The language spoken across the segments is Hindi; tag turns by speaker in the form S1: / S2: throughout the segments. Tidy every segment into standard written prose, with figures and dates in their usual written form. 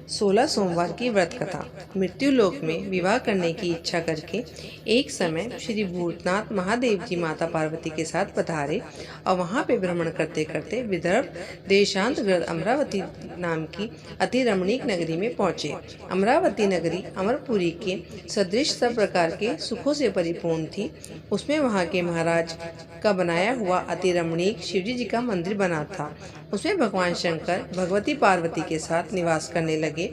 S1: 16 सोमवार की व्रत कथा। मृत्यु लोक में विवाह करने की इच्छा करके एक समय श्री भूतनाथ महादेव जी माता पार्वती के साथ पधारे और वहां पे भ्रमण करते करते विदर्भ देशांतर्गत अमरावती नाम की अति रमणीक नगरी में पहुंचे। अमरावती नगरी अमरपुरी के सदृश सब प्रकार के सुखों से परिपूर्ण थी। उसमें वहां के महाराज का बनाया हुआ अति रमणीक शिवजी जी का मंदिर बना था। उसमें भगवान शंकर भगवती पार्वती के साथ निवास करने लगे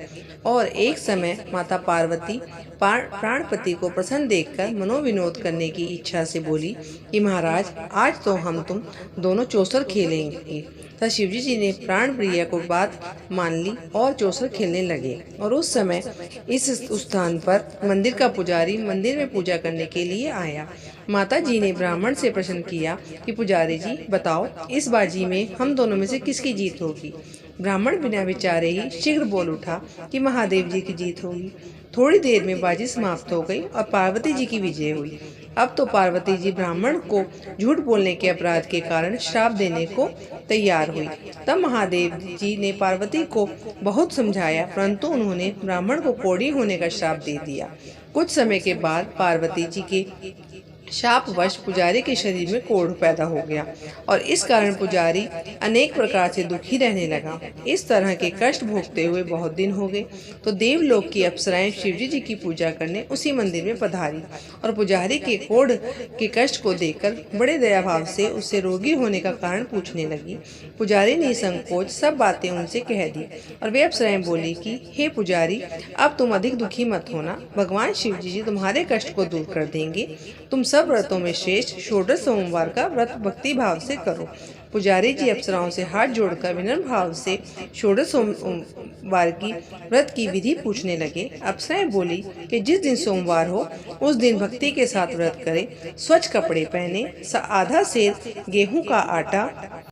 S1: और एक समय माता पार्वती प्राणपति को प्रसन्न देखकर मनोविनोद करने की इच्छा से बोली कि महाराज, आज तो हम तुम दोनों चौसर खेलेंगे। तब शिवजी जी ने प्राण प्रिया को बात मान ली और चौसर खेलने लगे। और उस समय इस स्थान पर मंदिर का पुजारी मंदिर में पूजा करने के लिए आया। माता जी ने ब्राह्मण से प्रश्न किया कि पुजारी जी बताओ, इस बाजी में हम दोनों में से किसकी जीत होगी। ब्राह्मण बिना विचारे ही शीघ्र बोल उठा कि महादेव जी की जीत होगी। थोड़ी देर में बाजी समाप्त हो गई और पार्वती जी की विजय हुई। अब तो पार्वती जी ब्राह्मण को झूठ बोलने के अपराध के कारण श्राप देने को तैयार हुई। तब महादेव जी ने पार्वती को बहुत समझाया, परंतु उन्होंने ब्राह्मण को कोढ़ी होने का श्राप दे दिया। कुछ समय के बाद पार्वती जी के शापवश पुजारी के शरीर में कोढ़ पैदा हो गया और इस कारण पुजारी अनेक प्रकार से दुखी रहने लगा। इस तरह के कष्ट भोगते हुए बहुत दिन हो गए तो देवलोक की अप्सराएं शिवजी जी की पूजा करने उसी मंदिर में पधारी और पुजारी के कोढ़ के कष्ट को देखकर बड़े दया भाव से उससे रोगी होने का कारण पूछने लगी। पुजारी ने संकोच सब बातें उनसे कह दी और वे अप्सराएं बोली कि हे पुजारी, अब तुम अधिक दुखी मत होना, भगवान शिवजी जी तुम्हारे कष्ट को दूर कर देंगे। तुम सब व्रतों में श्रेष्ठ षोडश सोमवार का व्रत भक्ति भाव से करो। पुजारी जी अप्सराओं से हाथ जोड़कर विनम्र भाव से षोडश सोमवार की व्रत की विधि पूछने लगे। अप्सराएं बोली कि जिस दिन सोमवार हो उस दिन भक्ति के साथ व्रत करें, स्वच्छ कपड़े पहने, आधा सेर गेहूं का आटा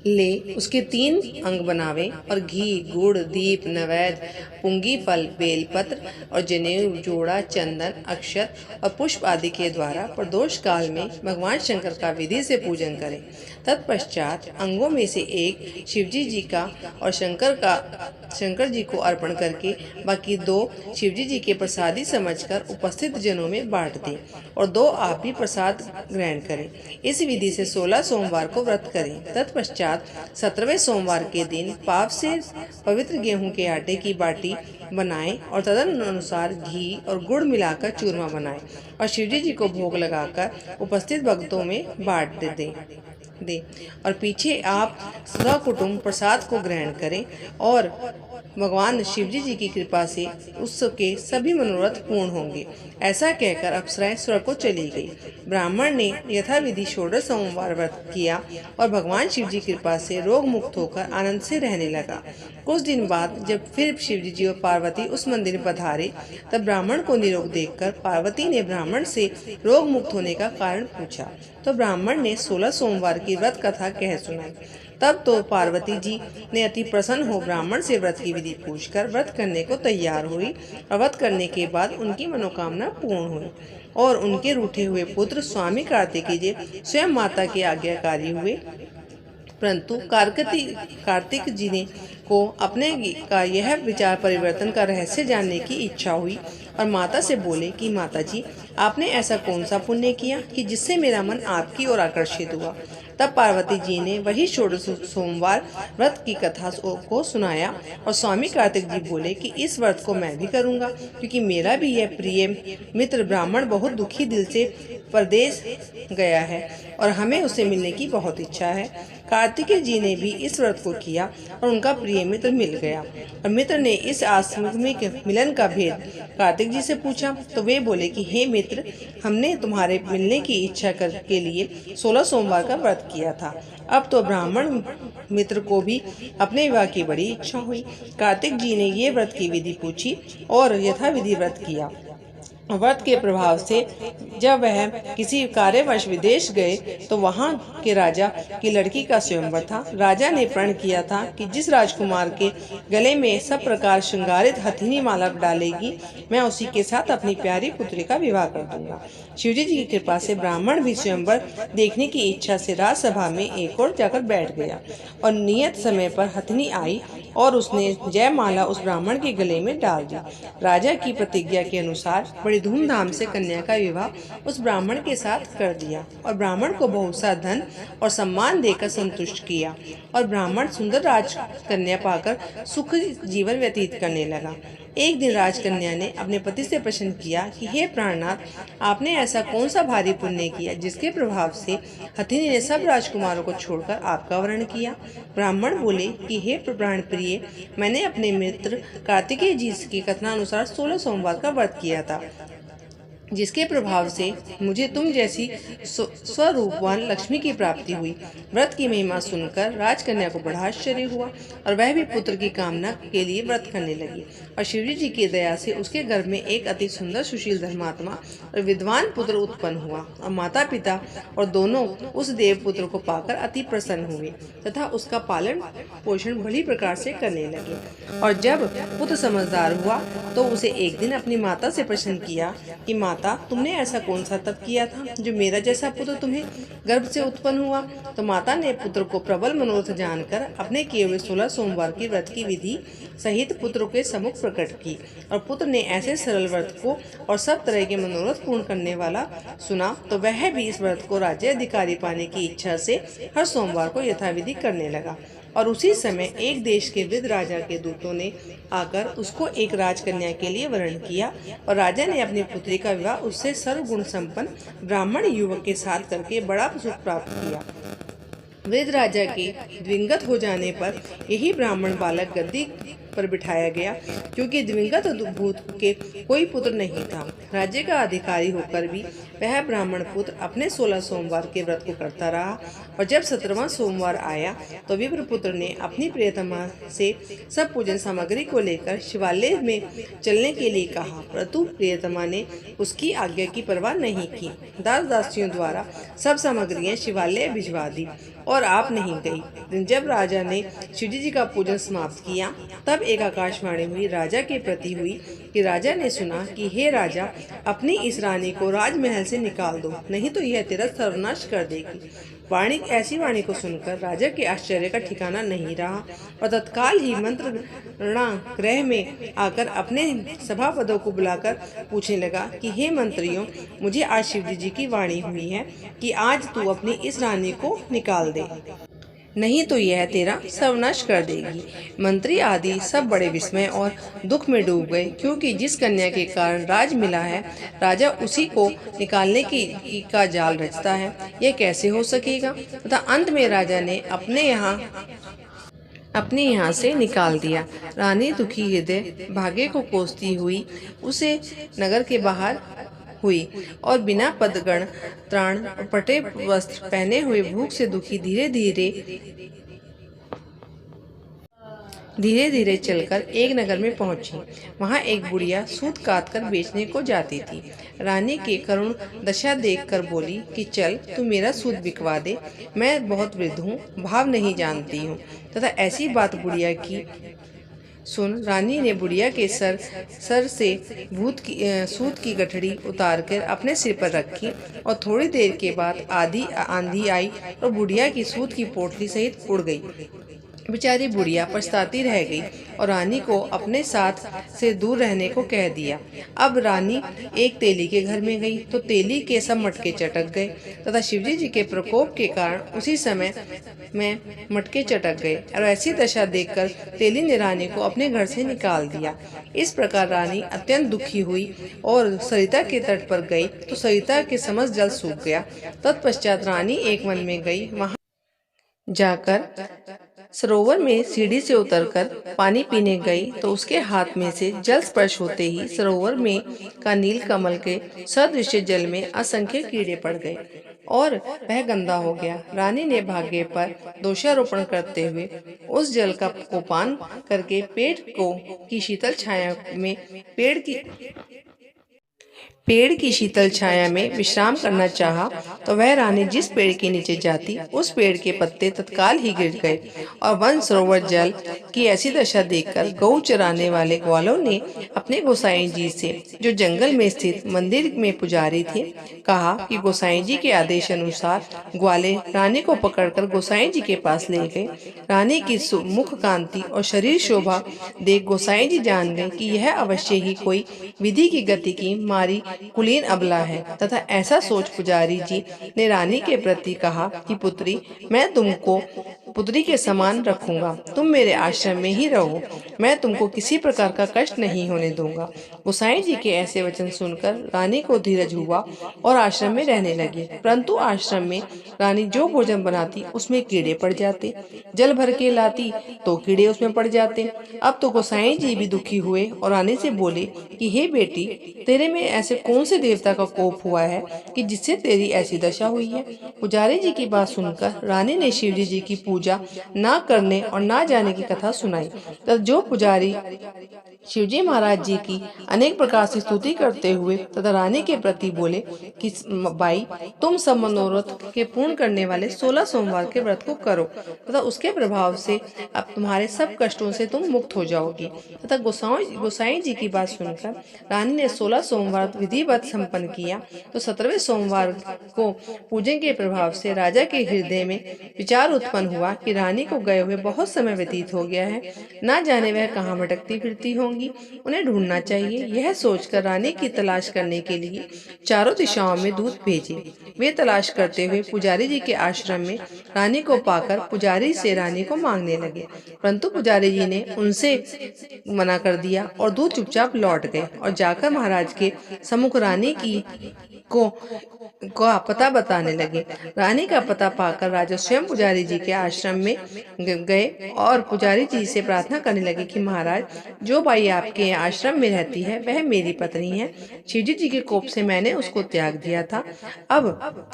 S1: ले उसके 3 अंग बनावे और घी, गुड़, दीप, नैवेद्य, पुंगी फल, बेलपत्र और जनेऊ, जोड़ा, चंदन, अक्षत और पुष्प आदि के द्वारा प्रदोष काल में भगवान शंकर का विधि से पूजन करें। तत्पश्चात अंगों में से एक शिवजी जी का और शंकर जी को अर्पण करके बाकी 2 शिवजी जी के प्रसादी समझकर उपस्थित जनों में बांट दें और 2 आप भी प्रसाद ग्रहण करें। इस विधि से 16 सोमवार को व्रत करें। तत्पश्चात 17वें सोमवार के दिन पाव से पवित्र गेहूं के आटे की बाटी बनाएं और तदनुसार घी और गुड़ मिलाकर चूरमा बनाएं और शिवजी जी को भोग लगाकर उपस्थित भक्तों में बांट दें और पीछे आप सकुटुंब प्रसाद को ग्रहण करें और भगवान शिवजी जी की कृपा से उसके सभी मनोरथ पूर्ण होंगे। ऐसा कहकर अप्सराएं स्वर्ग को चली गई। ब्राह्मण ने यथाविधि षोडश सोमवार व्रत किया और भगवान शिव जी की कृपा से रोग मुक्त होकर आनंद से रहने लगा। कुछ दिन बाद जब फिर शिवजी जी और पार्वती उस मंदिर में पधारे तब ब्राह्मण को निरोग देखकर पार्वती ने ब्राह्मण से रोग मुक्त होने का कारण पूछा तो ब्राह्मण ने 16 सोमवार की व्रत कथा कह सुनाई। तब तो पार्वती जी ने अति प्रसन्न हो ब्राह्मण से व्रत की विधि पूछकर व्रत करने को तैयार हुई और व्रत करने के बाद उनकी मनोकामना पूर्ण हुई और उनके रूठे हुए पुत्र स्वामी कार्तिकेय जी स्वयं माता के आज्ञाकारी हुए। परंतु कार्तिक जी ने को अपने का यह विचार परिवर्तन का रहस्य जानने की इच्छा हुई और माता से बोले कि माता जी, आपने ऐसा कौन सा पुण्य किया कि जिससे मेरा मन आपकी ओर आकर्षित हुआ। तब पार्वती जी ने वही षोडश सोमवार व्रत की कथा को सुनाया और स्वामी कार्तिक जी बोले कि इस व्रत को मैं भी करूंगा, क्योंकि मेरा भी यह प्रिय मित्र ब्राह्मण बहुत दुखी दिल से परदेश गया है और हमें उसे मिलने की बहुत इच्छा है। कार्तिकेय जी ने भी इस व्रत को किया और उनका प्रिय मित्र मिल गया और मित्र ने इस आकस्मिक मिलन का भेद कार्तिक जी से पूछा तो वे बोले कि हे मित्र, हमने तुम्हारे मिलने की इच्छा के लिए 16 सोमवार का व्रत किया था। अब तो ब्राह्मण मित्र को भी अपने विवाह की बड़ी इच्छा हुई। कार्तिक जी ने ये व्रत की विधि पूछी और यथाविधि व्रत किया। व्रत के प्रभाव से जब वह किसी कार्यवश विदेश गए तो वहां के राजा की लड़की का स्वयंवर था। राजा ने प्रण किया था कि जिस राजकुमार के गले में सब प्रकार श्रृंगारित हथिनी माला डालेगी, मैं उसी के साथ अपनी प्यारी पुत्री का विवाह कर दूंगा। शिवजी जी की कृपा से ब्राह्मण भी स्वयंवर देखने की इच्छा से राजसभा में एक ओर जाकर बैठ गया और नियत समय पर हथिनी आई और उसने जयमाला उस ब्राह्मण के गले में डाल दी। राजा की प्रतिज्ञा के अनुसार बड़ी धूमधाम से कन्या का विवाह उस ब्राह्मण के साथ कर दिया और ब्राह्मण को बहुत सा धन और सम्मान देकर संतुष्ट किया और ब्राह्मण सुंदर राजकन्या पाकर सुख जीवन व्यतीत करने लगा। एक दिन राजकन्या ने अपने पति से प्रश्न किया कि हे प्राणनाथ, आपने ऐसा कौन सा भारी पुण्य किया जिसके प्रभाव से हथिनी ने सब राजकुमारों को छोड़कर आपका वर्ण किया। ब्राह्मण बोले कि हे प्राण प्रिय, मैंने अपने मित्र कार्तिकेय जी के कथनानुसार 16 सोमवार का व्रत किया था, जिसके प्रभाव से मुझे तुम जैसी स्वरूपवान लक्ष्मी की प्राप्ति हुई। व्रत की महिमा सुनकर राजकन्या को बड़ा आश्चर्य हुआ और वह भी पुत्र की कामना के लिए व्रत करने लगी और शिवजी जी की दया से उसके गर्भ में एक अति सुंदर सुशील धर्मात्मा और विद्वान पुत्र उत्पन्न हुआ और माता पिता और दोनों उस देव पुत्र को पाकर अति प्रसन्न हुए तथा उसका पालन पोषण बड़ी प्रकार से करने लगे। और जब पुत्र समझदार हुआ तो उसे एक दिन अपनी माता से प्रश्न किया कि माता, तुमने ऐसा कौन सा तप किया था जो मेरा जैसा पुत्र तुम्हें गर्भ से उत्पन्न हुआ। तो माता ने पुत्र को प्रबल मनोरथ जानकर अपने किए हुए 16 सोमवार की व्रत की विधि सहित पुत्र के सम्मुख प्रकट की और पुत्र ने ऐसे सरल व्रत को और सब तरह के मनोरथ पूर्ण करने वाला सुना तो वह भी इस व्रत को राज्य अधिकारी पाने की इच्छा से हर सोमवार को यथाविधि करने लगा। और उसी समय एक देश के वृद्ध राजा के दूतों ने आकर उसको एक राजकन्या के लिए वर्ण किया और राजा ने अपनी पुत्री का विवाह उससे सर्वगुण संपन्न ब्राह्मण युवक के साथ करके बड़ा सुख प्राप्त किया। वृद्ध राजा के दिवंगत हो जाने पर यही ब्राह्मण बालक गद्दी पर बिठाया गया, क्योंकि दिवंगत भूत के कोई पुत्र नहीं था। राज्य का अधिकारी होकर भी वह ब्राह्मण पुत्र अपने 16 सोमवार के व्रत को करता रहा और जब 17वां सोमवार आया तो विप्र पुत्र ने अपनी प्रियतमा से सब पूजन सामग्री को लेकर शिवालय में चलने के लिए कहा, परंतु प्रियतमा ने उसकी आज्ञा की परवाह नहीं की। दास दासियों द्वारा सब सामग्रियां शिवालय भिजवा दी और आप नहीं गई। जब राजा ने शिवजी जी का पूजन समाप्त किया तब एक आकाशवाणी हुई राजा के प्रति हुई कि राजा ने सुना कि हे राजा, अपनी इस रानी को राजमहल से निकाल दो, नहीं तो यह तेरा सर्वनाश कर देगी। ऐसी वाणी को सुनकर राजा के आश्चर्य का ठिकाना नहीं रहा और तत्काल ही मंत्रणा गृह में आकर अपने सभापदों को बुलाकर पूछने लगा कि हे मंत्रियों, मुझे आज शिवजी जी की वाणी हुई है कि आज तू अपनी इस रानी को निकाल दे, नहीं तो यह तेरा सर्वनाश कर देगी। मंत्री आदि सब बड़े विस्मय और दुख में डूब गए, क्योंकि जिस कन्या के कारण राज मिला है राजा उसी को निकालने का जाल रचता है, यह कैसे हो सकेगा। तथा अंत में राजा ने अपने यहाँ से निकाल दिया। रानी दुखी हृदय भाग्य को कोसती हुई उसे नगर के बाहर हुई और बिना पदगण त्राण और पटे वस्त्र पहने हुए भूख से दुखी धीरे धीरे चलकर एक नगर में पहुंची। वहां एक बुढ़िया सूत काट कर बेचने को जाती थी। रानी की करुण दशा देखकर बोली कि चल तू मेरा सूत बिकवा दे, मैं बहुत वृद्ध हूँ, भाव नहीं जानती हूँ। तथा ऐसी बात बुढ़िया की सुन रानी ने बुढ़िया के सर से सूत की गठड़ी उतारकर अपने सिर पर रखी और थोड़ी देर के बाद आंधी आई और बुढ़िया की सूत की पोटली सहित उड़ गई। बेचारी बुढ़िया पछताती रह गई और रानी को अपने साथ से दूर रहने को कह दिया। अब रानी एक तेली के घर में गई तो तेली के सब मटके चटक गए तथा शिवजी जी के प्रकोप के कारण उसी समय में मटके चटक गए और ऐसी दशा देखकर तेली ने रानी को अपने घर से निकाल दिया। इस प्रकार रानी अत्यंत दुखी हुई और सरिता के तट पर गई तो सरिता के समस्त जल सूख गया। तत्पश्चात रानी एक वन में गई। वहां जाकर सरोवर में सीढ़ी से उतरकर पानी पीने गई तो उसके हाथ में से जल स्पर्श होते ही सरोवर में का नील कमल के सदृश जल में असंख्य कीड़े पड़ गए और वह गंदा हो गया। रानी ने भाग्य पर दोषारोपण करते हुए उस जल को पान करके पेट की शीतल छाया में पेड़ की शीतल छाया में विश्राम करना चाहा तो वह रानी जिस पेड़ के नीचे जाती उस पेड़ के पत्ते तत्काल ही गिर गए और वन सरोवर जल की ऐसी दशा देखकर गऊ चराने वाले ग्वालों ने अपने गोसाई जी से, जो जंगल में स्थित मंदिर में पुजारी थे, कहा कि गोसाई जी के आदेश अनुसार ग्वाले रानी को पकड़कर गोसाई जी के पास ले गए। रानी की मुख कांति और शरीर शोभा देख गोसाई जी जान गए कि यह अवश्य ही कोई विधि की गति की मारी कुलीन अबला है, तथा ऐसा सोच पुजारी जी ने रानी के प्रति कहा कि पुत्री, मैं तुमको पुत्री के समान रखूंगा, तुम मेरे आश्रम में ही रहो, मैं तुमको किसी प्रकार का कष्ट नहीं होने दूंगा। गोसाई जी के ऐसे वचन सुनकर रानी को धीरज हुआ और आश्रम में रहने लगी। परंतु आश्रम में रानी जो भोजन बनाती उसमें कीड़े पड़ जाते, जल भर के लाती तो कीड़े उसमें पड़ जाते। अब तो गोसाई जी भी दुखी हुए और रानी से बोले कि हे बेटी, तेरे में ऐसे कौन से देवता का कोप हुआ है कि जिससे तेरी ऐसी दशा हुई है। पुजारी जी की बात सुनकर रानी ने शिवजी जी की पूजा न करने और न जाने की कथा सुनाई। तब जो पुजारी शिवजी महाराज जी की अनेक प्रकार से स्तुति करते हुए तथा रानी के प्रति बोले कि बाई, तुम सब मनोरथ के पूर्ण करने वाले 16 सोमवार के व्रत को करो तथा उसके प्रभाव से अब तुम्हारे सब कष्टों से तुम मुक्त हो जाओगी। तथा गोसाई जी की बात सुनकर रानी ने 16 सोमवार विधिवत संपन्न किया। तो 17वें सोमवार को पूजन के प्रभाव से राजा के हृदय में विचार उत्पन्न हुआ कि रानी को गए हुए बहुत समय व्यतीत हो गया है, न जाने वह कहाँ भटकती फिरती होंगी, उन्हें ढूंढना चाहिए। यह सोचकर रानी की तलाश करने के लिए चारों दिशाओं में दूत भेजे। वे तलाश करते हुए पुजारी जी के आश्रम में रानी को पाकर पुजारी से रानी को मांगने लगे, परंतु पुजारी जी ने उनसे मना कर दिया और दूत चुपचाप लौट गए और जाकर महाराज के सम्मुख रानी को पता बताने लगे। रानी का पता पाकर राजा स्वयं पुजारी जी के आश्रम में गए और पुजारी जी से प्रार्थना करने लगे कि महाराज, जो बाई आपके आश्रम में रहती है वह मेरी पत्नी है। शिवजी जी के कोप से मैंने उसको त्याग दिया था, अब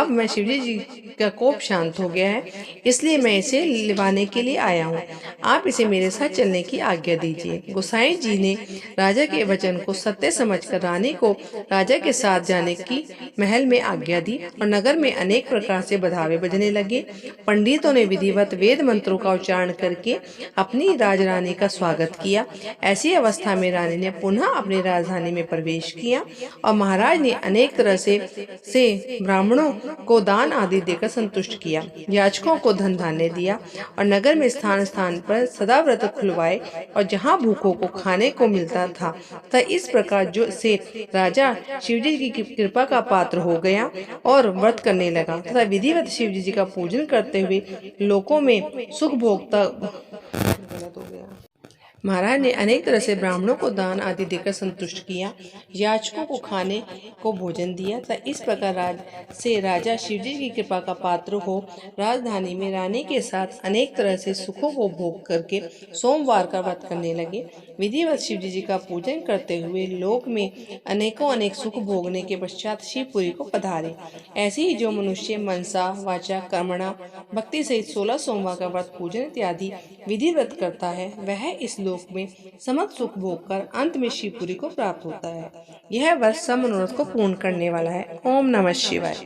S1: मैं शिवजी जी का कोप शांत हो गया है, इसलिए मैं इसे लिवाने के लिए आया हूँ। आप इसे मेरे साथ चलने की आज्ञा दीजिए। गोसाई जी ने राजा के वचन को सत्य समझकर रानी को राजा के साथ जाने की महल में आज्ञा दी और नगर में अनेक प्रकार से बधावे बजने लगे। पंडितों ने विधिवत वेद मंत्रों का उच्चारण करके अपनी राजरानी का स्वागत किया। ऐसी अवस्था में रानी ने पुनः अपनी राजधानी में प्रवेश किया और महाराज ने अनेक तरह से ब्राह्मणों को दान आदि देकर संतुष्ट किया, याचकों को धन धान्य दिया और नगर में स्थान स्थान पर सदा व्रत खुलवाए और जहाँ भूखों को खाने को मिलता था। तो इस प्रकार जो से राजा शिवजी की कृपा का पात्र हो गया और व्रत करने लगा तथा विधिवत शिवजी जी का पूजन करते हुए लोगों में सुख भोगता हो गया। महाराज ने अनेक तरह से ब्राह्मणों को दान आदि देकर संतुष्ट किया, याचकों को खाने को भोजन दिया तथा इस प्रकार राजा शिवजी की कृपा का पात्र हो राजधानी में रानी के साथ अनेक तरह से सुखों को भोग करके सोमवार का व्रत करने लगे। विधिवत शिवजी जी का पूजन करते हुए लोक में अनेक सुख भोगने के पश्चात शिवपुरी को पधारे। ऐसे ही जो मनुष्य मनसा वाचा कर्मणा भक्ति सहित 16 सोमवार का व्रत पूजन इत्यादि विधिवत करता है, वह इस लोक में समस्त सुख भोग कर अंत में शिवपुरी को प्राप्त होता है। यह व्रत सब मनोरथ को पूर्ण करने वाला है। ओम नमः शिवाय।